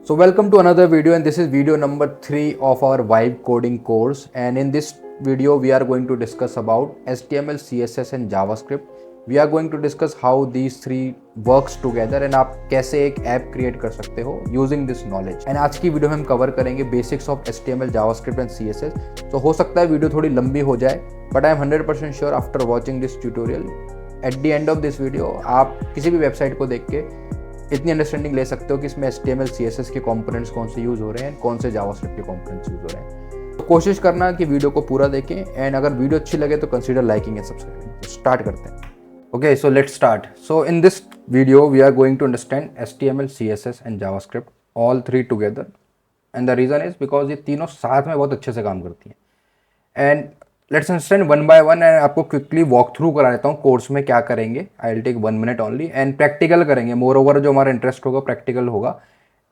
So welcome to another video, and this is video number 3 of our Vibe coding course. And in this video we are going to discuss about HTML, CSS and JavaScript. We are going to discuss how these three works together and आप कैसे एक app create कर सकते हो using this knowledge. And आज की video में हम कवर करेंगे basics of HTML, JavaScript and CSS. तो हो सकता है वीडियो थोड़ी लंबी हो जाए, but I M 100% sure after watching this tutorial at the end of this video आप किसी भी वेबसाइट को देख के इतनी अंडरस्टैंडिंग ले सकते हो कि इसमें HTML, CSS के कंपोनेंट्स कौन से यूज़ हो रहे हैं, कौन से जावास्क्रिप्ट के कंपोनेंट्स यूज़ हो रहे हैं. तो कोशिश करना कि वीडियो को पूरा देखें, एंड अगर वीडियो अच्छी लगे तो कंसीडर लाइकिंग एंड सब्सक्राइबिंग. तो स्टार्ट करते हैं. Okay, so let's start. So in this video we are going to understand HTML, CSS and JavaScript all three together. And the reason is because ये तीनों साथ में बहुत अच्छे से काम करती हैं. And let's understand one by one. And आपको क्विकली वॉक थ्रू करा देता हूँ कोर्स में क्या करेंगे. I will take 1 minute only. And practical करेंगे. मोर ओवर जो हमारा इंटरेस्ट होगा प्रैक्टिकल होगा.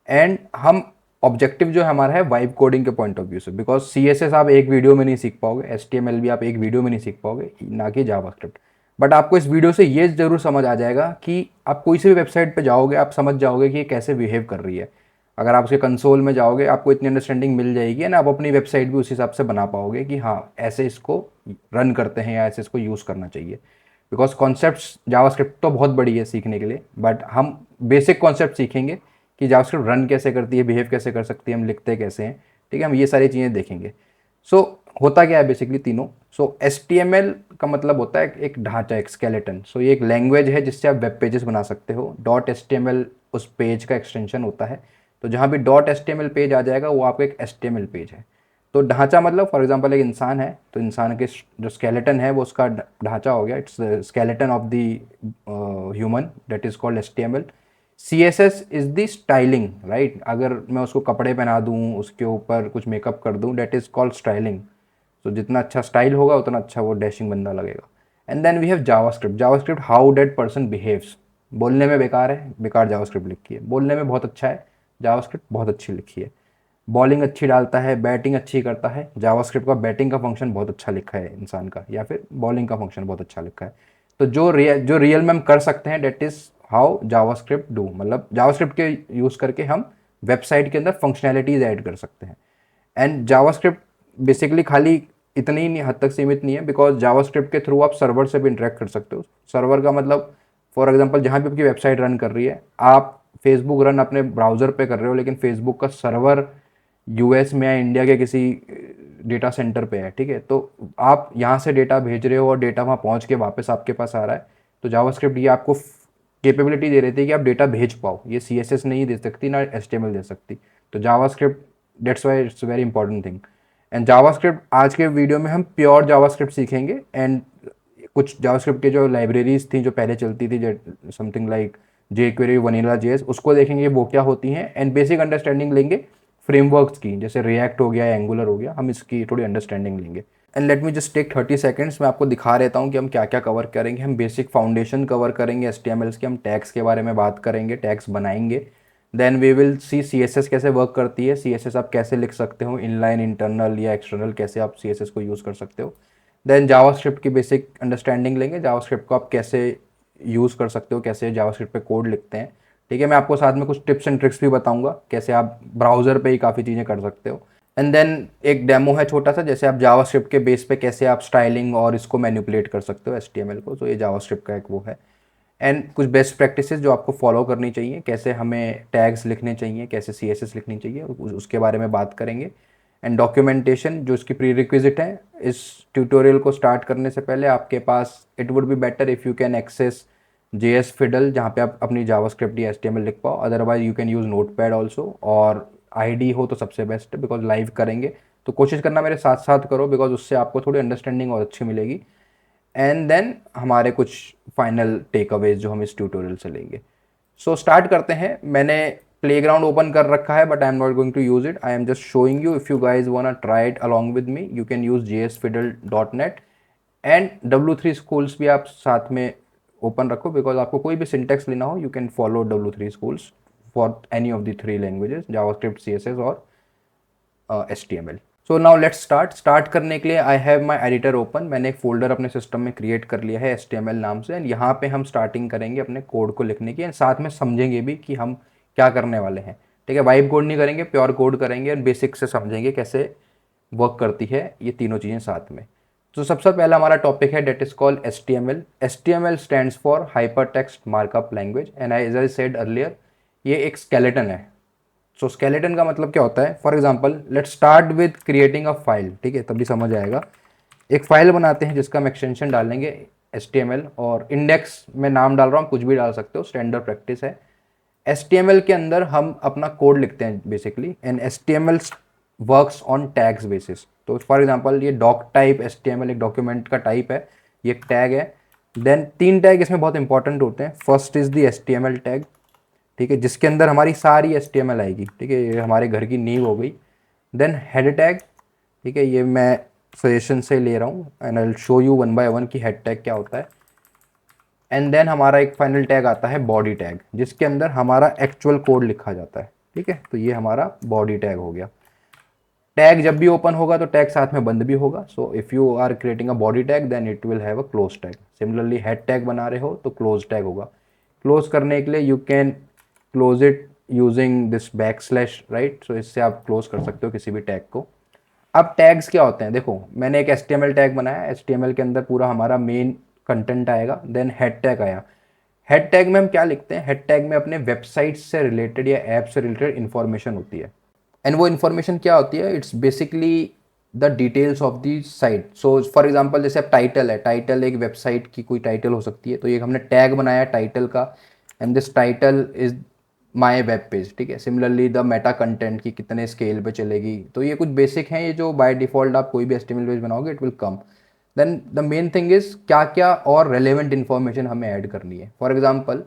एंड हम ऑब्जेक्टिव जो हमारा है वाइब कोडिंग के पॉइंट ऑफ व्यू से, बिकॉज CSS आप एक वीडियो में नहीं सीख पाओगे, HTML भी आप एक वीडियो में नहीं सीख पाओगे, ना कि जावास्क्रिप्ट. बट आपको इस वीडियो से ये जरूर समझ आ जाएगा कि आप कोई सी भी वेबसाइट पे जाओगे आप समझ जाओगे कि ये कैसे बिहेव कर रही है. अगर आप उसके कंसोल में जाओगे आपको इतनी अंडरस्टैंडिंग मिल जाएगी एंड आप अपनी वेबसाइट भी उस हिसाब से बना पाओगे कि हाँ ऐसे इसको रन करते हैं या ऐसे इसको यूज़ करना चाहिए. बिकॉज कॉन्सेप्ट्स जावास्क्रिप्ट तो बहुत बड़ी है सीखने के लिए, बट हम बेसिक कॉन्सेप्ट सीखेंगे कि जावास्क्रिप्ट रन कैसे करती है, बिहेव कैसे कर सकती है, हम लिखते कैसे हैं. ठीक है, हम ये सारी चीज़ें देखेंगे. सो होता क्या है बेसिकली तीनों. सो HTML का मतलब होता है एक ढांचा, एक स्केलेटन. सो ये एक लैंग्वेज है जिससे आप वेब पेजेस बना सकते हो. .html उस पेज का एक्सटेंशन होता है. तो जहाँ भी .html पेज आ जाएगा वो आपका एक HTML पेज है. तो ढांचा मतलब फॉर एग्जांपल एक इंसान है तो इंसान के जो स्केलेटन है वो उसका ढांचा हो गया. It's skeleton of the human, that is called HTML. CSS is the styling, right. अगर मैं उसको कपड़े पहना दूँ, उसके ऊपर कुछ मेकअप कर दूँ, दैट इज कॉल्ड स्टाइलिंग. तो जितना अच्छा स्टाइल होगा उतना अच्छा वो डैशिंग बंदा लगेगा. And then we have JavaScript. JavaScript how that person behaves. बोलने में बेकार है, बेकार जावास्क्रिप्ट लिखी है. बोलने में बहुत अच्छा है, जावास्क्रिप्ट बहुत अच्छी लिखी है. बॉलिंग अच्छी डालता है, बैटिंग अच्छी करता है, जावास्क्रिप्ट का बैटिंग का फंक्शन बहुत अच्छा लिखा है इंसान का, या फिर बॉलिंग का फंक्शन बहुत अच्छा लिखा है. तो जो रियल में हम कर सकते हैं that is how JavaScript do. मतलब जावास्क्रिप्ट के यूज़ करके हम वेबसाइट के अंदर फंक्शनैलिटीज ऐड कर सकते हैं. एंड जावास्क्रिप्ट बेसिकली खाली इतनी ही हद तक सीमित नहीं है, बिकॉज जावास्क्रिप्ट के थ्रू आप सर्वर से भी इंटरेक्ट कर सकते हो. सर्वर का मतलब फॉर एग्जांपल जहाँ भी आपकी वेबसाइट रन कर रही है, आप फेसबुक रन अपने ब्राउज़र पे कर रहे हो लेकिन फेसबुक का सर्वर US में या इंडिया के किसी डेटा सेंटर पे है. ठीक है, तो आप यहाँ से डेटा भेज रहे हो और डेटा वहाँ पहुँच के वापस आपके पास आ रहा है. तो जावास्क्रिप्ट ये आपको कैपेबिलिटी दे रही थी कि आप डेटा भेज पाओ. ये CSS नहीं दे सकती, ना HTML दे सकती. तो JavaScript, that's why it's very important thing. And JavaScript आज के वीडियो में हम प्योर जावास्क्रिप्ट सीखेंगे. एंड कुछ जावास्क्रिप्ट के जो लाइब्रेरीज थी जो पहले चलती थी, something like jQuery, vanilla JS, उसको देखेंगे वो क्या होती हैं. एंड बेसिक अंडरस्टैंडिंग लेंगे फ्रेमवर्क्स की, जैसे रिएक्ट हो गया, एंगुलर हो गया, हम इसकी थोड़ी अंडरस्टैंडिंग लेंगे. And let me just take 30 seconds. मैं आपको दिखा देता हूँ कि हम क्या क्या कवर करेंगे. हम बेसिक फाउंडेशन कवर करेंगे HTML के. हम टैग्स के बारे में बात करेंगे, टैग्स बनाएंगे. Then we will see CSS कैसे वर्क करती है, CSS आप कैसे लिख सकते हो, इनलाइन, इंटरनल या एक्सटर्नल, कैसे आप CSS को यूज़ कर सकते हो. देन जावास्क्रिप्ट की बेसिक अंडरस्टैंडिंग लेंगे. जावास्क्रिप्ट को आप कैसे यूज़ कर सकते हो, कैसे जावास्क्रिप्ट पे कोड लिखते हैं. ठीक है, मैं आपको साथ में कुछ टिप्स एंड ट्रिक्स भी बताऊंगा कैसे आप ब्राउज़र पे ही काफ़ी चीज़ें कर सकते हो. एंड देन एक डेमो है छोटा सा, जैसे आप जावास्क्रिप्ट के बेस पे कैसे आप स्टाइलिंग और इसको मैनिपुलेट कर सकते हो HTML को. तो ये जावास्क्रिप्ट का एक वो है. एंड कुछ बेस्ट प्रैक्टिसेस जो आपको फॉलो करनी चाहिए, कैसे हमें टैग्स लिखने चाहिए, कैसे CSS लिखनी चाहिए, उसके बारे में बात करेंगे. एंड डॉक्यूमेंटेशन जो इसकी प्री रिक्विजिट है. इस ट्यूटोरियल को स्टार्ट करने से पहले आपके पास it would be better if you can access JS Fiddle, जहाँ पे आप अपनी जावास्क्रिप्ट या HTML लिख पाओ. Otherwise you can use notepad also, और ID हो तो सबसे बेस्ट है, बिकॉज लाइव करेंगे तो कोशिश करना मेरे साथ साथ करो, बिकॉज उससे आपको थोड़ी अंडरस्टैंडिंग और अच्छी मिलेगी. एंड देन हमारे कुछ फाइनल टेक अवेज जो हम इस ट्यूटोरियल से लेंगे. सो स्टार्ट करते हैं. मैंने प्लेग्राउंड ओपन कर रखा है, but I am not going to use it. I am just showing you. If you guys want to try it along with me, you can use jsfiddle.net. And W3 Schools भी आप साथ में open रखो, because आपको कोई भी syntax लेना हो you can follow W3 Schools for any of the 3 languages, JavaScript, CSS और HTML. So now let's start करने के लिए I have my editor open. मैंने एक फोल्डर अपने सिस्टम में क्रिएट कर लिया है HTML नाम से. एंड यहाँ पे हम स्टार्टिंग करेंगे अपने कोड को लिखने की, एंड साथ में समझेंगे भी कि हम क्या करने वाले हैं. ठीक है, वाइब कोड नहीं करेंगे, प्योर कोड करेंगे और बेसिक से समझेंगे कैसे वर्क करती है ये तीनों चीज़ें साथ में। तो सबसे पहला हमारा टॉपिक है that is called HTML। HTML stands for hyper text markup language and as I said earlier ये एक स्केलेटन है। सो स्केलेटन का मतलब क्या होता है, for example let's start with creating a file, ठीक है, तभी समझ आएगा। एक फाइल बनाते हैं जिसका हम एक्सटेंशन डालेंगे HTML, और इंडेक्स में नाम डाल रहा हूँ, कुछ भी डाल सकते हो, स्टैंडर्ड प्रैक्टिस है। HTML के अंदर हम अपना कोड लिखते हैं basically, and HTML works on tags basis. तो फॉर एग्जांपल ये डॉक टाइप HTML एक डॉक्यूमेंट का टाइप है, ये एक टैग है। देन 3 टैग इसमें बहुत इंपॉर्टेंट होते हैं। First is the HTML tag, ठीक है, जिसके अंदर हमारी सारी HTML आएगी, ठीक है, ये हमारे घर की नींव हो गई। देन हेड टैग, ठीक है, ये मैं सजेशन से ले रहा हूँ and I will show you one by one कि हेड टैग क्या होता है। एंड देन हमारा एक फाइनल टैग आता है बॉडी टैग, जिसके अंदर हमारा एक्चुअल कोड लिखा जाता है, ठीक है। तो ये हमारा बॉडी टैग हो गया। टैग जब भी ओपन होगा तो टैग साथ में बंद भी होगा। So if you are creating a body tag then it will have a close tag. Similarly head tag बना रहे हो तो क्लोज टैग होगा। क्लोज करने के लिए you can close it using this back slash, right. So इससे आप क्लोज कर सकते हो किसी भी टैग को। अब टैग्स क्या होते हैं, देखो मैंने एक HTML टैग बनाया, HTML के अंदर पूरा हमारा मेन कंटेंट आएगा। देन हेड टैग आया। हेड टैग में हम क्या लिखते हैं, हेड टैग में अपने वेबसाइट से रिलेटेड या ऐप से रिलेटेड इंफॉर्मेशन होती है। एंड वो इन्फॉर्मेशन क्या होती है, it's basically the details of the site. So for example जैसे अब टाइटल है, टाइटल एक वेबसाइट की कोई टाइटल हो सकती है, तो ये हमने टैग बनाया टाइटल का, and this title is my web page, ठीक है। सिमिलरली द मेटा कंटेंट की कितने स्केल पे चलेगी, तो ये कुछ बेसिक हैं, ये जो बाय डिफॉल्ट आप कोई भी HTML पेज बनाओगे it will come. Then the main thing is क्या क्या और रेलेवेंट इन्फॉर्मेशन हमें ऐड करनी है। फॉर एग्जांपल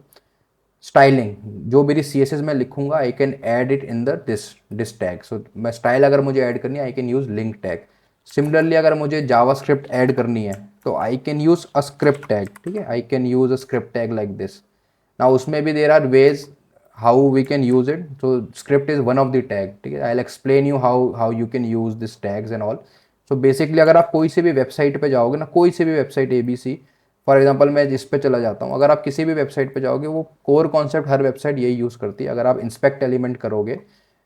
स्टाइलिंग, जो मेरी CSS में लिखूंगा I can add it in the this tag. So मैं स्टाइल अगर मुझे ऐड करनी है I can use link tag. Similarly अगर मुझे जावास्क्रिप्ट ऐड करनी है तो I can use a script tag, ठीक है, I can use a script tag like this. ना उसमें भी there are ways how we can use it. तो script is one of the tag, ठीक है, I will explain you how how you can use this tags and all. So basically अगर आप कोई से भी वेबसाइट पे जाओगे ना, कोई से भी वेबसाइट ABC, फॉर एग्जांपल मैं जिस पे चला जाता हूँ, अगर आप किसी भी वेबसाइट पे जाओगे वो कोर कॉन्सेप्ट हर वेबसाइट यही यूज़ करती है। अगर आप इंस्पेक्ट एलिमेंट करोगे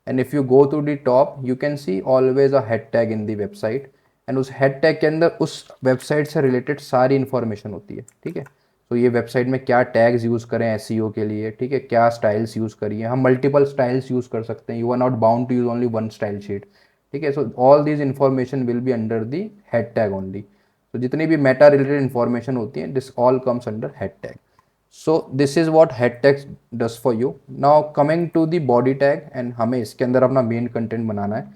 and if you go to the top you can see always a head tag in the website, and उस हेड टैग के अंदर उस वेबसाइट से रिलेटेड सारी इन्फॉर्मेशन होती है, ठीक है। तो ये वेबसाइट में क्या टैग्स यूज़ करें SEO के लिए, ठीक है, क्या स्टाइल्स यूज़ करिए, हम मल्टीपल स्टाइल्स यूज़ कर सकते हैं, you are not bound to use only one style sheet, ठीक है। So all these information will be under the head tag only. तो जितनी भी मेटा रिलेटेड इन्फॉर्मेशन होती है this all comes under head tag. So this is what head tag does for you. Now coming to the body tag, and हमें इसके अंदर अपना main content बनाना है।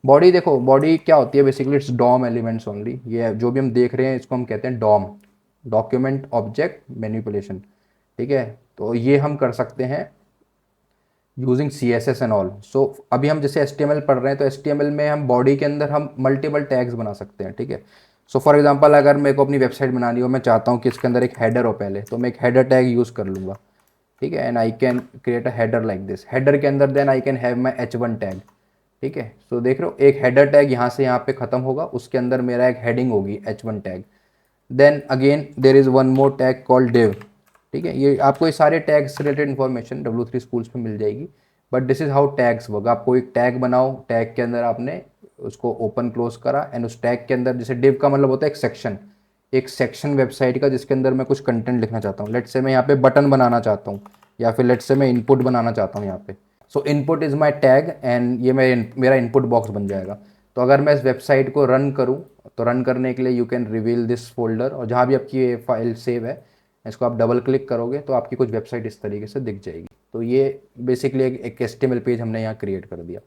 बॉडी, देखो बॉडी क्या होती है basically, it's DOM elements only. ये जो भी हम देख रहे हैं इसको हम कहते हैं डॉम, डॉक्यूमेंट ऑब्जेक्ट मैनिपुलेशन, ठीक है। तो ये हम कर सकते हैं यूजिंग CSS एंड ऑल। सो अभी हम जैसे HTML पढ़ रहे हैं तो HTML में हम बॉडी के अंदर हम मल्टीपल टैग्स बना सकते हैं, ठीक है। सो फॉर एग्जांपल अगर मेरे को अपनी वेबसाइट बनानी हो, मैं चाहता हूँ कि इसके अंदर एक हेडर हो पहले, तो मैं एक हेडर टैग यूज़ कर लूँगा, ठीक है, and I can create a header like this. Header के अंदर then I can have my H1 tag, ठीक है। सो देख रहे हो एक हेडर टैग यहाँ से यहाँ पे ख़त्म होगा, उसके अंदर मेरा एक हेडिंग होगी H1 tag. Then again there is one more tag called div, ठीक है। ये आपको ये सारे tags related information W3 schools पे मिल जाएगी, but this is how tags work. आपको एक टैग बनाओ, टैग के अंदर आपने उसको ओपन क्लोज करा, एंड उस टैग के अंदर जैसे div का मतलब होता है एक सेक्शन, एक सेक्शन वेबसाइट का जिसके अंदर मैं कुछ कंटेंट लिखना चाहता हूँ। लेट्स से मैं यहाँ पे बटन बनाना चाहता हूँ, या फिर लेट्स से मैं इनपुट बनाना चाहता हूँ यहाँ पे। सो input is my tag and ये मेरा इनपुट बॉक्स बन जाएगा। तो अगर मैं इस वेबसाइट को रन करूँ तो रन करने के लिए you can reveal this folder, और जहाँ भी आपकी ये फाइल सेव है इसको आप डबल क्लिक करोगे तो आपकी कुछ वेबसाइट इस तरीके से दिख जाएगी। तो ये बेसिकली एक HTML पेज हमने यहाँ क्रिएट कर दिया।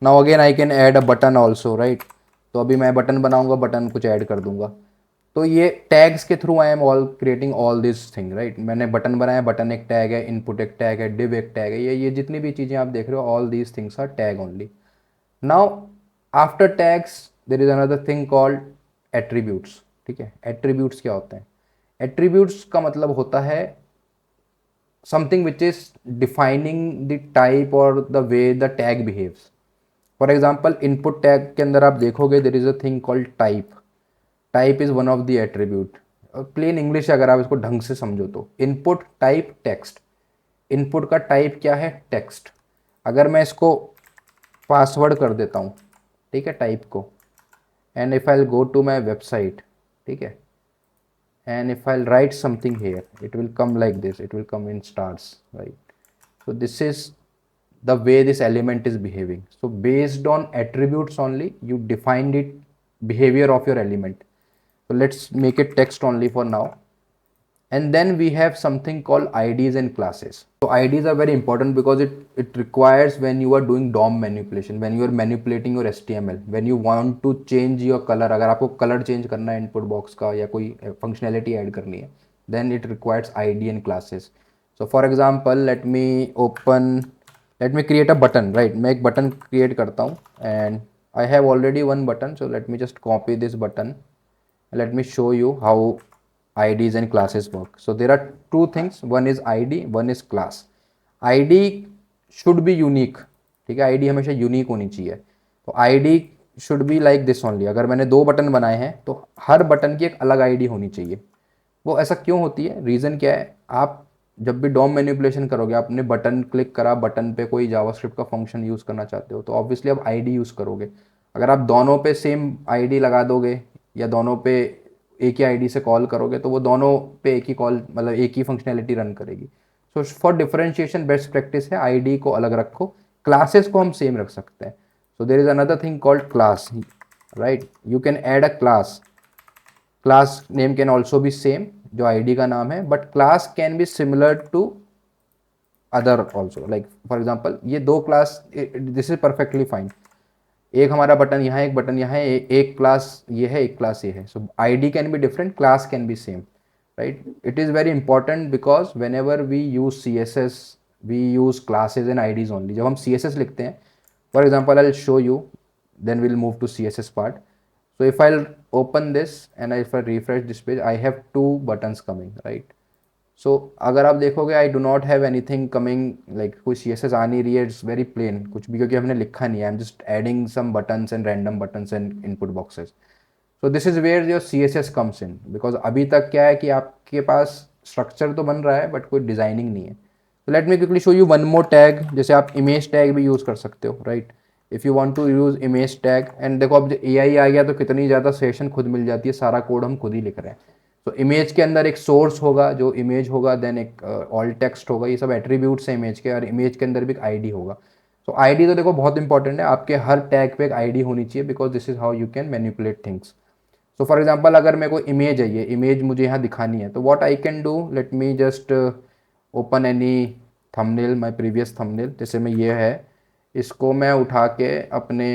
Now again I can add a button also, right. तो अभी मैं बटन बनाऊंगा, बटन कुछ ऐड कर दूंगा। तो ये टैग्स के through I am all creating all this thing, right. मैंने बटन बनाया, बटन एक टैग है, इनपुट एक टैग है, div एक टैग है, ये जितनी भी चीज़ें आप देख रहे हो all these things R tag only. Now after tags there is another thing called attributes, ठीक है। एट्रीब्यूट्स क्या होते हैं, एट्रीब्यूट्स का मतलब होता है something which is defining the type और the way the tag behaves. For example input tag के अंदर आप देखोगे there is a thing called type. Type is one of the attribute. Plain English अगर आप इसको ढंग से समझो तो इनपुट टाइप टेक्स्ट, इनपुट का टाइप क्या है टेक्स्ट। अगर मैं इसको पासवर्ड कर देता हूँ, ठीक है, टाइप को, and if I go to my website, ठीक है, and if I'll write something here, it will come like this, it will come in stars, right? So this is the way this element is behaving. So based on attributes only you defined it behavior of your element. So let's make it text only for now. And then we have something called IDs and classes. So IDs are very important because it requires when you are doing DOM manipulation, when you are manipulating your HTML, when you want to change your color, अगर आपको color change करना है input box का या कोई functionality add करनी है, then it requires ID and classes. So for example, let me create a button, right? मैं एक button create करता हूँ and I have already one button, so let me just copy this button. Let me show you how IDs and classes work. So there are two things, one is ID, one is class. ID should be unique, ठीक है, ID हमेशा unique होनी चाहिए. तो ID should be like this only. अगर मैंने दो button बनाए हैं तो हर बटन की एक अलग ID होनी चाहिए. वो ऐसा क्यों होती है, रीज़न क्या है, आप जब भी डॉम मैनिपुलेशन करोगे, आपने बटन क्लिक करा, बटन पे कोई जावास्क्रिप्ट का फंक्शन यूज़ करना चाहते हो तो ऑब्वियसली आप आईडी यूज़ करोगे. अगर आप दोनों पे सेम आईडी लगा दोगे या दोनों पे एक ही आईडी से कॉल करोगे तो वो दोनों पे एक ही कॉल, मतलब एक ही फंक्शनैलिटी रन करेगी. So for differentiation best practice है आईडी को अलग रखो, क्लासेस को हम सेम रख सकते हैं. So there is another thing called class, right? You can add a class name can also be same जो आईडी का नाम है, but class can be similar to other also. Like for example ये दो class, this is perfectly fine. एक हमारा button यहाँ है, एक बटन यहाँ है, एक क्लास ये है, एक क्लास ये है. So ID can be different, class can be same, right? It is very important because whenever we use CSS we use classes and IDs only. जब हम CSS लिखते हैं, for example I will show you, then will move to CSS part. So if I'll open this and if I refresh this page, I have two buttons coming, right? So अगर आप देखोगे I do not have anything coming, like कोई CSS आ नहीं रही है, it's very plain, कुछ भी, क्योंकि हमने लिखा नहीं है. I'm just adding some buttons and random buttons and input boxes. So this is where your CSS comes in, because अभी तक क्या है कि आपके पास स्ट्रक्चर तो बन रहा है बट कोई डिज़ाइनिंग नहीं है. So let me quickly show you one more tag. जैसे आप इमेज टैग भी यूज़ कर सकते हो, right? If you want to use image tag, and देखो अब AI आ गया तो कितनी ज़्यादा सेशन खुद मिल जाती है, सारा कोड हम खुद ही लिख रहे हैं. तो इमेज के अंदर एक सोर्स होगा जो इमेज होगा, देन एक ऑल टेक्स्ट होगा, ये सब एट्रीब्यूट्स हैं इमेज के, और इमेज के अंदर भी एक आईडी होगा. तो आईडी तो देखो बहुत इंपॉर्टेंट है, आपके हर टैग पे एक आईडी होनी चाहिए, because this is how you can manipulate things. So for example अगर मेरे को इमेज है, ये इमेज मुझे यहाँ दिखानी है, तो what I can do, late me just open any thumbnail, my previous thumbnail. जैसे मैं ये है, इसको मैं उठा के अपने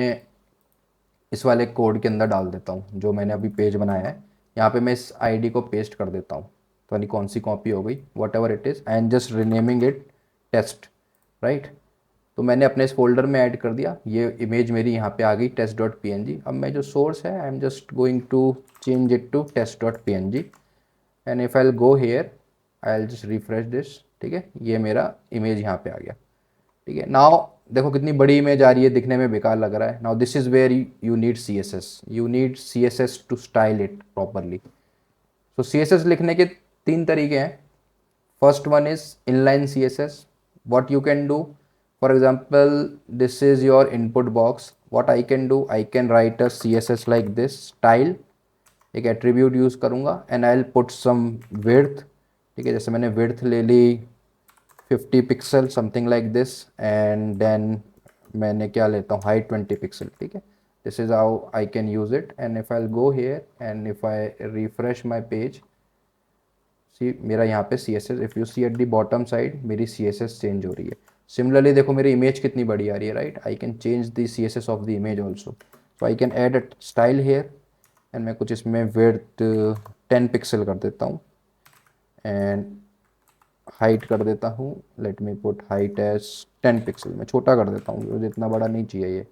इस वाले कोड के अंदर डाल देता हूँ जो मैंने अभी पेज बनाया है. यहाँ पे मैं इस आईडी को पेस्ट कर देता हूँ, तो नहीं कौन सी कॉपी हो गई, what ever it is, I am just renaming it taste, right? तो मैंने अपने इस फोल्डर में ऐड कर दिया, ये इमेज मेरी यहाँ पे आ गई test.png. अब मैं जो सोर्स है I am just going to change it to test.png, and if I will go here I will just refresh this, ठीक है, ये मेरा इमेज यहाँ पे आ गया, ठीक है. नाउ देखो कितनी बड़ी इमेज आ रही है, दिखने में बेकार लग रहा है. Now this is where you need CSS to style it properly. So CSS लिखने के तीन तरीके हैं. First one is inline CSS. What you can do, for example this is your input box, what I can do, I can write a CSS like this style, एक attribute use करूँगा, and I will put some width, ठीक है, जैसे मैंने width ले ली 50 pixel, something like this, and then मैंने क्या लेता हूँ, हाइट 20 पिक्सल, ठीक है. This is how I can use it, and if I go here and if I refresh my page, see मेरा यहाँ पे CSS, if you see at the bottom side मेरी CSS चेंज हो रही है. Similarly देखो मेरी इमेज कितनी बड़ी आ रही है, right? I can change the CSS of the image also. So I can add a style here, and मैं कुछ इसमें विड्थ 10 पिक्सल कर देता हूँ, एंड हाइट कर देता हूँ, let me put height as 10 pixel. मैं छोटा कर देता हूँ, मुझे इतना बड़ा नहीं चाहिए ये.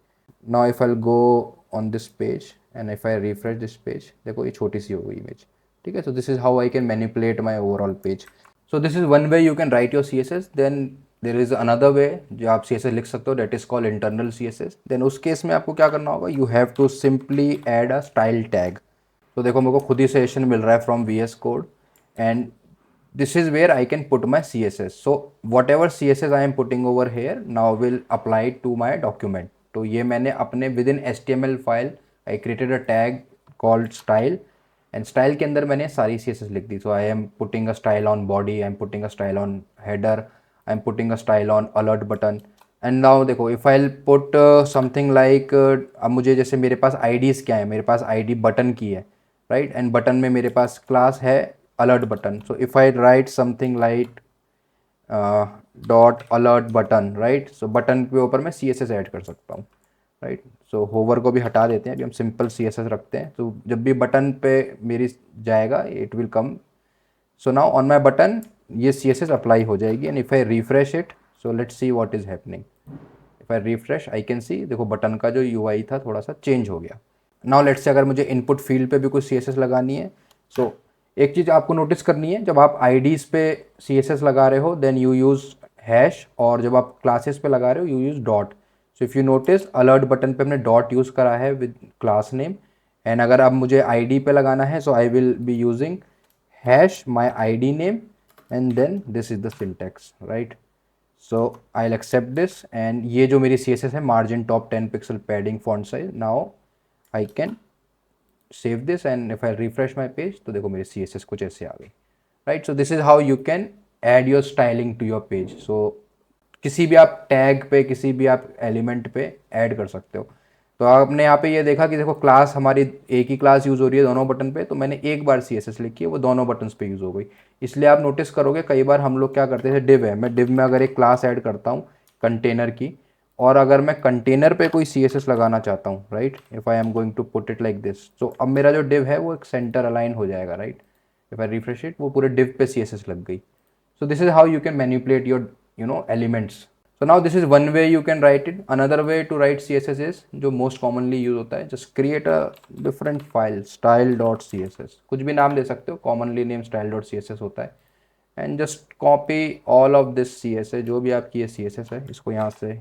Now if I go on this page and if I refresh this page, देखो ये छोटी सी हो गई इमेज, ठीक है. So this is how I can manipulate my overall page. So this is one way you can write your CSS. Then there is another way जो आप CSS लिख सकते हो, that is called internal CSS. देन उस case में आपको क्या करना होगा, you have to simply add a style tag. तो देखो मेरे को खुद ही सजेशन मिल रहा है from VS Code, and this is where I can put my CSS. So whatever CSS I am putting over here now will apply to my document. तो ये मैंने अपने within HTML file I created a tag called style and style के अंदर मैंने सारी CSS लिख दी. So I am putting a style on body, I am putting a style on header, I am putting a style on alert button. And now देखो if I put something like, अब मुझे जैसे मेरे पास IDs क्या है, मेरे पास ID button की है राइट, एंड बटन में मेरे पास क्लास है alert button. So if I right something like dot alert button right, so button के ऊपर मैं CSS ऐड कर सकता हूँ राइट. सो होवर को भी हटा देते हैं, अभी हम सिंपल CSS रखते हैं. तो जब भी बटन पे मेरी जाएगा it will come. So now on my button ये CSS अप्लाई हो जाएगी. And if I refresh it, so let's see what is happening. If I refresh I can see, देखो बटन का जो UI था थोड़ा सा चेंज हो गया. नाउ लेट्स से अगर मुझे इनपुट फील्ड पे भी कुछ CSS लगानी है, सो एक चीज़ आपको नोटिस करनी है, जब आप IDs पे CSS लगा रहे हो देन यू यूज़ हैश, और जब आप क्लासेस पे लगा रहे हो you use dot. So if you notice alert button पे हमने डॉट यूज़ करा है विद क्लास नेम. एंड अगर अब मुझे ID पे लगाना है, so I will be using hash my ID name and then this is the syntax right. So I will except this. And ये जो मेरी CSS है margin top 10 pixel padding font size. Now I can save this and if I refresh my page तो देखो मेरी CSS कुछ ऐसे आ गई right. So this is how you can add your styling to your page. सो किसी भी आप टैग पे, किसी भी आप एलिमेंट पे ऐड कर सकते हो. तो आपने यहाँ पे ये देखा कि देखो क्लास हमारी एक ही क्लास यूज़ हो रही है दोनों बटन पे, तो मैंने एक बार CSS लिखी है वो दोनों बटन्स पे यूज़ हो गई. इसलिए आप नोटिस करोगे कई बार हम लोग क्या करते हैं, डिव है, मैं डिव में अगर एक क्लास ऐड करता हूँ कंटेनर की, और अगर मैं कंटेनर पे कोई CSS लगाना चाहता हूँ right, if I am going to put it like this, तो अब मेरा जो डिव है वो एक सेंटर अलाइन हो जाएगा right. If I refresh it वो पूरे डिव पे CSS लग गई. So this is how you can manipulate your elements. So now this is one way you can write it. Another way to write CSS is जो most commonly use होता है, just create a different file style.css, कुछ भी नाम दे सकते हो, commonly name style.css होता है. And just copy all of this CSS, जो भी आपकी ये CSS है इसको यहाँ से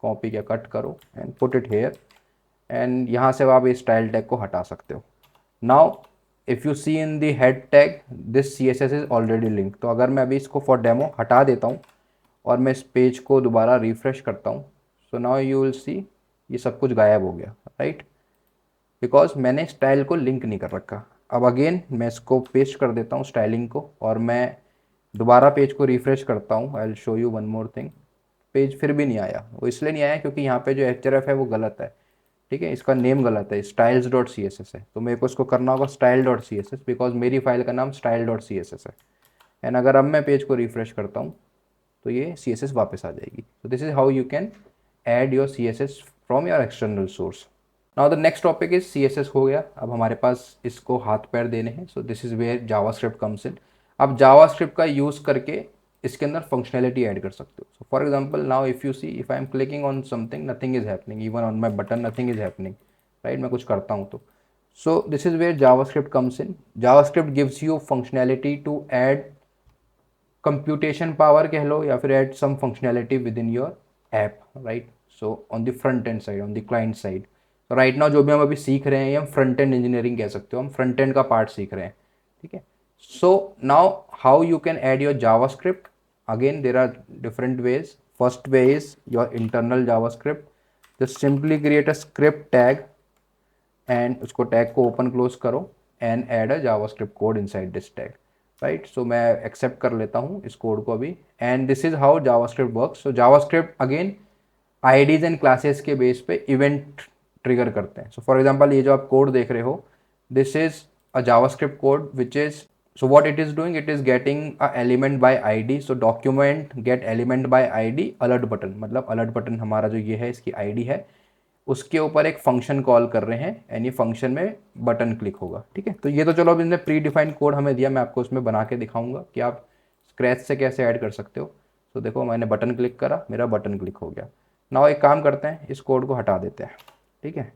copy या cut करो and put it here. And यहाँ से आप इस style tag को हटा सकते हो. Now if you see in the head tag this CSS is already link. तो अगर मैं अभी इसको फॉर डेमो हटा देता हूँ और मैं इस पेज को दोबारा रिफ्रेश करता हूँ, सो नाउ यू विल सी ये सब कुछ गायब हो गया राइट, बिकॉज मैंने स्टाइल को लिंक नहीं कर रखा. अब अगेन मैं इसको पेस्ट कर देता हूँ स्टाइलिंग को, और मैं दोबारा पेज को रिफ्रेश करता हूँ. आई will show you one more thing. Page फिर भी नहीं आया. वो इसलिए नहीं आया क्योंकि यहाँ पे जो href है वो गलत है. ठीक है, इसका नेम गलत है, styles.css है. तो मेरे को इसको करना होगा style.css, बिकॉज मेरी फाइल का नाम style.css है. एंड अगर अब मैं पेज को रिफ्रेश करता हूँ तो ये CSS वापस आ जाएगी. तो this is how you can add your CSS from your external source. Now the next topic is CSS हो गया. अब हमारे पास इसको हाथ पैर देने हैं. So this is where JavaScript comes in. अब जावास्क्रिप्ट का यूज़ करके इसके अंदर फंक्शनैलिटी ऐड कर सकते हो. So for example now if you see, if I am clicking on something nothing is happening, even on my button nothing is happening right. मैं कुछ करता हूँ तो so this is where JavaScript comes in. JavaScript gives you functionality to add computation power कह लो, या फिर add some functionality within your app right. So on the front end side, on the client side. तो right now जो भी हम अभी सीख रहे हैं ये हम फ्रंट एंड इंजीनियरिंग कह सकते हो, हम फ्रंट एंड का पार्ट सीख रहे हैं. ठीक है. So now how you can add your JavaScript? Again there are different ways. First way is your internal JavaScript. Just simply create a script tag and उसको tag को open close करो and add a JavaScript code inside this tag. Right? So मैं accept कर लेता हूँ इस code को अभी. And this is how JavaScript works. So JavaScript again IDs and classes के बेस पे event trigger करते हैं. So for example ये जो आप कोड देख रहे हो, this is a JavaScript code which is, so what it is doing, it is getting a element by ID. so document get element by ID alert button, मतलब alert button हमारा जो ये है इसकी ID है, उसके ऊपर एक फंक्शन कॉल कर रहे हैं एंड ये फंक्शन में बटन क्लिक होगा. ठीक है. तो ये तो चलो अब इसने प्री डिफाइंड कोड हमें दिया, मैं आपको उसमें बना के दिखाऊंगा कि आप स्क्रैच से कैसे ऐड कर सकते हो. तो देखो मैंने बटन क्लिक करा, मेरा बटन क्लिक हो गया. नाउ एक काम करते हैं, इस कोड को हटा देते हैं. ठीक है.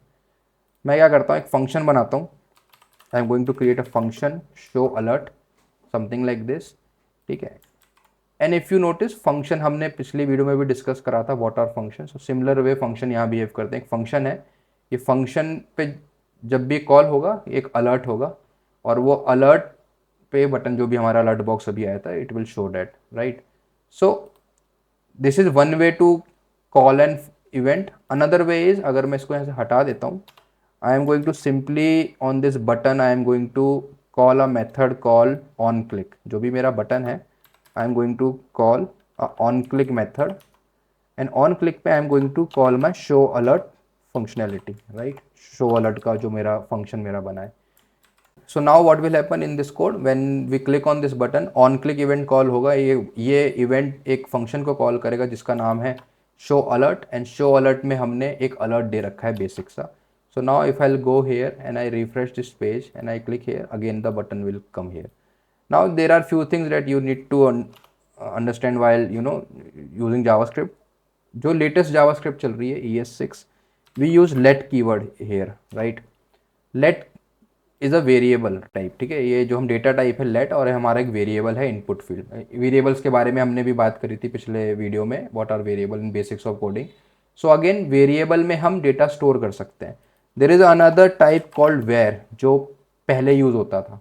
मैं क्या करता हूँ, एक फंक्शन बनाता हूँ. I am going to create a function show alert something like this. ठीक है. And if you notice function हमने पिछली वीडियो में भी डिस्कस करा था, what are function. So similar way function यहाँ बिहेव करते हैं. एक फंक्शन है, ये फंक्शन पे जब भी कॉल होगा एक अलर्ट होगा, और वो अलर्ट पे बटन जो भी हमारा अलर्ट बॉक्स अभी आया था, it will show that, right. So this is one way to call an event. Another way is, अगर मैं इसको यहाँ से हटा देता हूँ, I am going to simply on this button I am going to call a method call on click. जो भी मेरा बटन है, I am going to call on click method, and on click पे I am going to call my show alert functionality, right. Show alert का जो मेरा function मेरा बना है. So now what will happen in this code, when we click on this button, on click event call होगा. ये event एक function को कॉल करेगा जिसका नाम है show alert, and show alert में हमने एक अलर्ट दे रखा है बेसिक सा. So now if I'll go here and I refresh this page and I click here, again the button will come here. Now there are few things that you need to understand while using JavaScript. जो latest JavaScript चल रही है ES6, we use let keyword here, right. let is a variable type, ठीक है. ये जो हम data type है लेट, और हमारा एक वेरिएबल है इनपुट फील्ड. वेरिएबल्स के बारे में हमने भी बात करी थी पिछले वीडियो में, what are variable in basics of coding. So again variable में हम डेटा स्टोर कर सकते हैं. There is another type called var, जो पहले यूज़ होता था,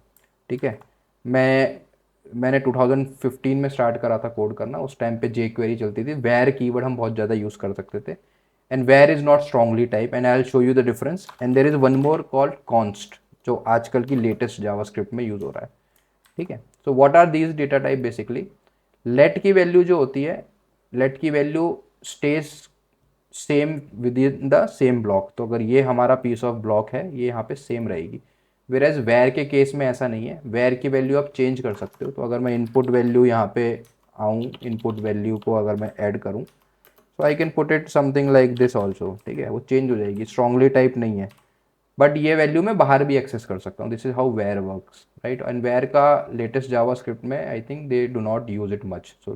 ठीक है. मैंने 2015 में स्टार्ट करा था कोड करना. उस टाइम पे जे क्वेरी चलती थी. वेयर कीवर्ड हम बहुत ज़्यादा यूज़ कर सकते थे, and var is not strongly type, and I will show you the difference. And there is one more called const, जो आजकल की लेटेस्ट जावास्क्रिप्ट में यूज़ हो रहा है, ठीक है. So what are these data type basically. Let की वैल्यू जो होती है, लेट की value stays same within the same block. तो अगर ये हमारा पीस ऑफ ब्लॉक है, ये यहाँ पे सेम रहेगी. वेर एज वेयर के केस में ऐसा नहीं है. वेयर की वैल्यू आप चेंज कर सकते हो. तो अगर मैं इनपुट वैल्यू यहाँ पे आऊँ, इनपुट वैल्यू को अगर मैं ऐड करूँ, तो I can put it something like this also, ठीक है. वो चेंज हो जाएगी, स्ट्रांगली टाइप नहीं है, बट ये वैल्यू मैं बाहर भी एक्सेस कर सकता हूँ. This is how var works, right. And var का लेटेस्ट जावास्क्रिप्ट में I think they do not use it much. So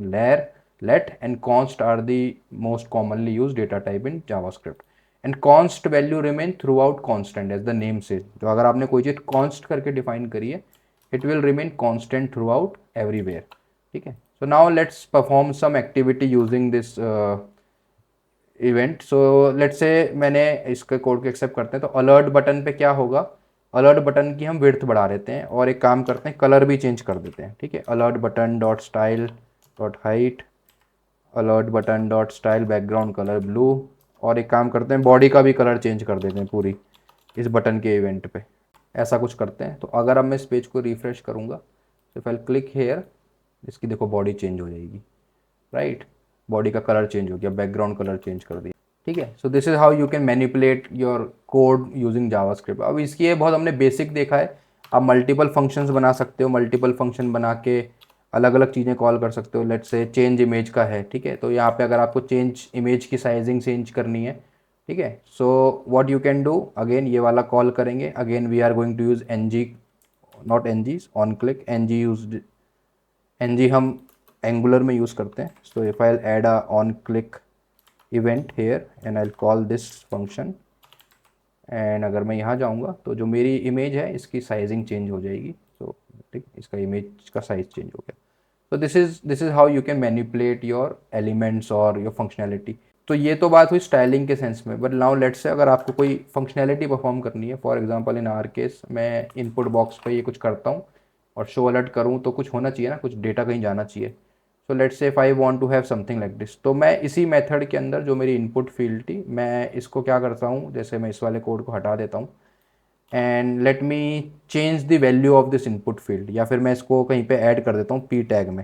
let and const are the most commonly use data type in JavaScript. And const value remain throughout constant as the name say. जो अगर आपने कोई चीज़ const करके define करी है, it will remain constant throughout everywhere, ठीक है. So now let's perform some activity using this event. So let's say मैंने इसके कोड को एक्सेप्ट करते हैं. तो अलर्ट बटन पे क्या होगा, अलर्ट बटन की हम विड्थ बढ़ा देते हैं, और एक काम करते हैं, कलर भी चेंज कर देते हैं, ठीक है. Alert button dot style dot height, alert button dot style background colour blue, और एक काम करते हैं, बॉडी का भी कलर चेंज कर देते हैं पूरी इस बटन के इवेंट पे. ऐसा कुछ करते हैं. तो अगर अब मैं इस पेज को रिफ्रेश करूँगा, तो इफ आई क्लिक हेयर, इसकी देखो बॉडी चेंज हो जाएगी, राइट. बॉडी का कलर चेंज हो गया, बैकग्राउंड कलर चेंज कर दिया, ठीक है. So this is how you can manipulate your code using JavaScript. अब इसकी ये बहुत हमने बेसिक देखा है. आप मल्टीपल फंक्शंस बना सकते हो, मल्टीपल फंक्शन बना के अलग अलग चीज़ें कॉल कर सकते हो. लेट्स से चेंज इमेज का है, ठीक है. तो यहाँ पे अगर आपको चेंज इमेज की साइजिंग चेंज करनी है, ठीक है. So what you can do, again ये वाला कॉल करेंगे. Again we are going to use N G, not N G, on click. N G use, N G हम एंगुलर में यूज़ करते हैं. So if I add a on click event here and I call this function, and अगर मैं यहाँ जाऊँगा, तो जो मेरी इमेज है इसकी साइजिंग चेंज हो जाएगी. तो ठीक, इसका इमेज का साइज चेंज हो गया. तो this is how you can manipulate your elements और योर फंक्शनैलिटी. तो ये तो बात हुई स्टाइलिंग के सेंस में. बट नाउ लेट्स से अगर आपको कोई फंक्शनैलिटी परफॉर्म करनी है, for example in are case, मैं इनपुट बॉक्स पे ये कुछ करता हूँ और शो अलर्ट करूँ, तो कुछ होना चाहिए ना, कुछ डेटा कहीं जाना चाहिए. So let's say if I want to have something like this, तो मैं इसी मेथड के अंदर जो मेरी इनपुट फील्ड थी, मैं इसको क्या करता हूँ, जैसे मैं इस वाले कोड को हटा देता हूँ, and let me change the value of this input field, या फिर मैं इसको कहीं पे ऐड कर देता हूँ पी टैग में,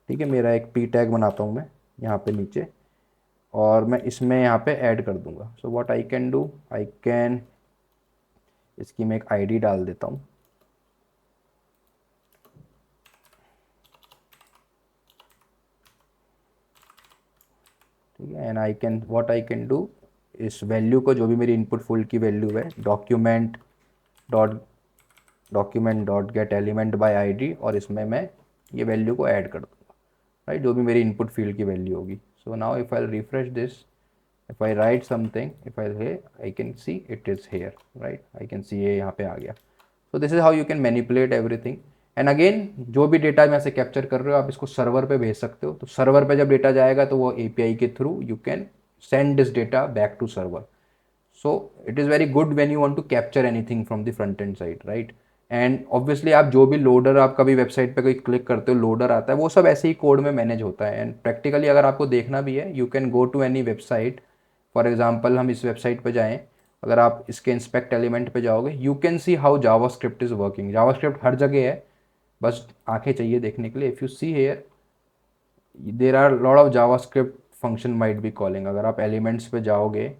ठीक है. मेरा एक पी टैग बनाता हूँ मैं यहाँ पे नीचे, और मैं इसमें यहाँ पे ऐड कर दूंगा. So what I can do, I can, इसकी मैं एक आईडी डाल देता हूँ, ठीक है. And I can, what I can do, इस वैल्यू को, जो भी मेरी इनपुट फील्ड की वैल्यू है, document dot gate element by ID, और इसमें मैं ये वैल्यू को ऐड कर दूंगा, राइट, जो भी मेरी इनपुट फील्ड की वैल्यू होगी. So now if I refresh this, if I write something, if I say, I can see it is here, right, I can see ये यहाँ पे आ गया. So this is how you can manipulate everything. And again, जो भी data यहाँ से capture कर रहे हो, आप इसको सर्वर पे भेज सकते हो. तो सर्वर पे जब डेटा जाएगा, तो वो API के through you can send this data back to server. So it is very good when you want to capture anything from the front end side, right. And obviously आप जो भी loader, आप कभी website पे कोई click करते हो loader आता है, वो सब ऐसे ही कोड में मैनेज होता है। एंड प्रैक्टिकली अगर आपको देखना भी है, you can go to any website. For example हम इस वेबसाइट पे जाएं, अगर आप इसके इंस्पेक्ट एलिमेंट पे जाओगे, you can see how JavaScript is working. JavaScript हर जगह है, बस आंखें चाहिए देखने के लिए। If you see here, there are lot of JavaScript function might be calling. अगर आप एलिमेंट्स पे जाओगे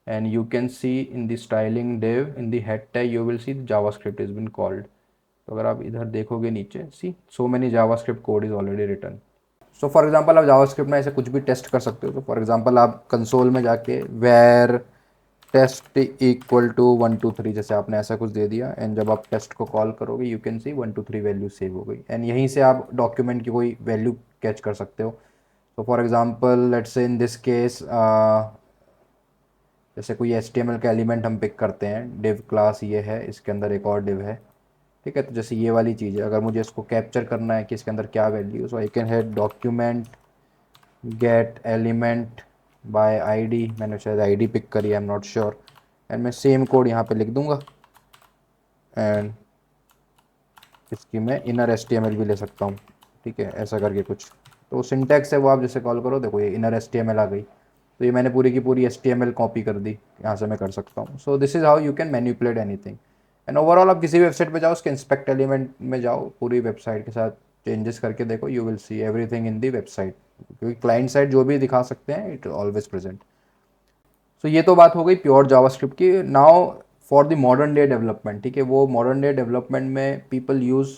and you can see in the styling div in the head tag, you will see JavaScript is being called. तो अगर आप इधर देखोगे नीचे, see so many JavaScript code is already written. So for example आप JavaScript में ऐसे कुछ भी टेस्ट कर सकते हो। तो फॉर एग्जांपल आप कंसोल में जाके वेर टेस्ट इक्वल टू 1 2 3 जैसे आपने ऐसा कुछ दे दिया, एंड जब आप टेस्ट को कॉल करोगे you can C 1 2 3 value save हो गई। एंड यहीं से आप डॉक्यूमेंट की कोई वैल्यू कैच कर सकते हो। तो for example let's say in this case, जैसे कोई HTML का एलिमेंट हम पिक करते हैं, डिव क्लास ये है, इसके अंदर एक और डिव है, ठीक है। तो जैसे ये वाली चीज़ है, अगर मुझे इसको कैप्चर करना है कि इसके अंदर क्या value, so I can head document gate element by ID. मैंने शायद आईडी पिक करी है, I am not sure. And मैं सेम कोड यहाँ पे लिख दूंगा, एंड इसकी मैं इनर HTML भी ले सकता हूँ, ठीक है, ऐसा करके कुछ। तो सिंटैक्स है वो, आप जैसे कॉल करो, देखो ये इनर HTML आ गई। तो ये मैंने पूरी की पूरी HTML कॉपी कर दी, यहाँ से मैं कर सकता हूँ। So this is how you can manipulate anything. And overall आप किसी भी वेबसाइट पे जाओ, उसके इंस्पेक्ट एलिमेंट में जाओ, पूरी वेबसाइट के साथ चेंजेस करके देखो, you will see everything in the website, क्योंकि क्लाइंट साइड जो भी दिखा सकते हैं इट ऑलवेज प्रेजेंट। सो ये तो बात हो गई प्योर जावास्क्रिप्ट की। Now for the modern day development, ठीक है, वो मॉडर्न डे डेवलपमेंट में people use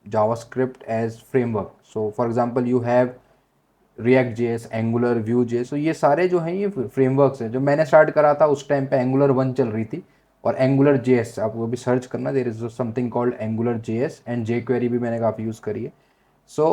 JavaScript as framework. So for example you have React JS, Angular, Vue JS. तो ये सारे जो हैं ये फ्रेमवर्क्स हैं। जो मैंने स्टार्ट करा था उस टाइम पे एंगुलर 1 चल रही थी, और एंगुलर जेएस आप वो भी सर्च करना, there is something called Angular JS, and jQuery भी मैंने काफ़ी यूज़ करी है। सो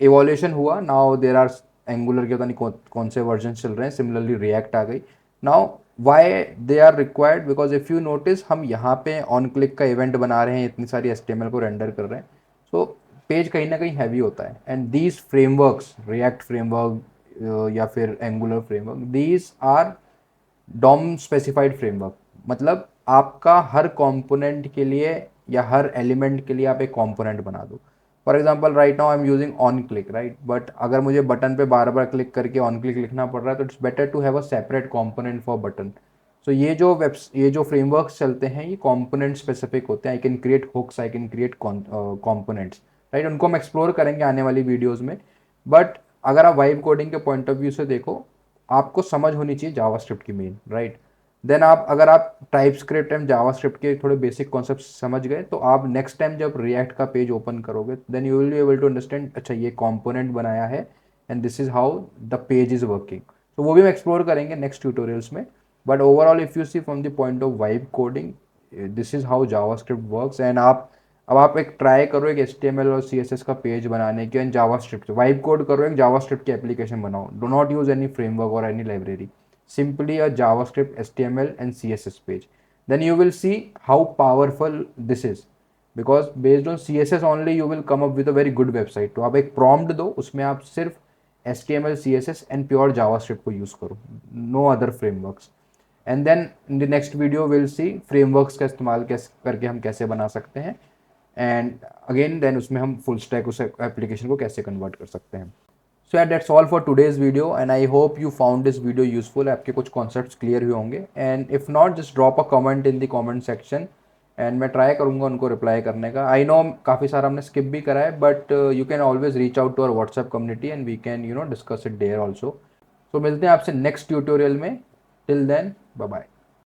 एवोल्यूशन हुआ, नाउ देर आर एंगुलर के पता नहीं कौन से वर्जन चल रहे हैं, सिमिलरली रिएक्ट आ गई। Now why they are required, because if you notice हम यहाँ पे ऑन क्लिक का इवेंट बना रहे हैं, इतनी सारी HTML को रेंडर कर रहे हैं, सो पेज कहीं ना कहीं हैवी होता है। And these frameworks, React framework या फिर Angular framework, these are DOM specified framework. मतलब आपका हर कंपोनेंट के लिए या हर एलिमेंट के लिए आप एक कंपोनेंट बना दो। For example right now I am using on click, right, but अगर मुझे बटन पे बार बार क्लिक करके ऑन क्लिक लिखना पड़ रहा है, तो it's better to have a separate component for button. So ये जो फ्रेमवर्क्स चलते हैं ये कंपोनेंट स्पेसिफिक होते हैं। I can create hooks, I can create components, right. उनको हम एक्सप्लोर करेंगे आने वाली वीडियोज़ में। बट अगर आप वाइब कोडिंग के पॉइंट ऑफ व्यू से देखो, आपको समझ होनी चाहिए जावास्क्रिप्ट की मेन, राइट। देन आप अगर आप टाइपस्क्रिप्ट एंड जावास्क्रिप्ट के थोड़े बेसिक कॉन्सेप्ट समझ गए, तो आप नेक्स्ट टाइम जब रिएक्ट का पेज ओपन करोगे, then you will be able to understand, अच्छा ये कंपोनेंट बनाया है and this is how the page is working. तो वो भी हम एक्सप्लोर करेंगे नेक्स्ट ट्यूटोरियल्स में। But overall if you see from the point of vibe coding, this is how JavaScript works. And अब आप एक ट्राई करो एक HTML और CSS का पेज बनाने के, एंड जावास्क्रिप्ट वाइब कोड करो, एक जावास्क्रिप्ट की एप्लीकेशन बनाओ। Do not use any framework और any library, simply a JavaScript, HTML and CSS page. Then you will see how powerful this is, because based on CSS only you will come up with a very good website. तो आप एक prompt दो, उसमें आप सिर्फ HTML, CSS and pure JavaScript को use करो, no other frameworks. And then in the next video we'll see frameworks का इस्तेमाल कैसे करके हम कैसे बना सकते हैं, and again then उसमें हम full stack उस application को कैसे convert कर सकते हैं। सो यार that's all for today's video, and I hope you found this video useful. आपके कुछ कॉन्सेप्ट्स क्लियर हुए होंगे, and if not just drop a comment in the comment section, and मैं ट्राई करूँगा उनको रिप्लाई करने का। आई नो काफ़ी सारा हमने स्किप भी करा है, but you can always reach out to our WhatsApp community and we can discuss it there also. So मिलते हैं आपसे नेक्स्ट ट्यूटोरियल में। Till then bye bye.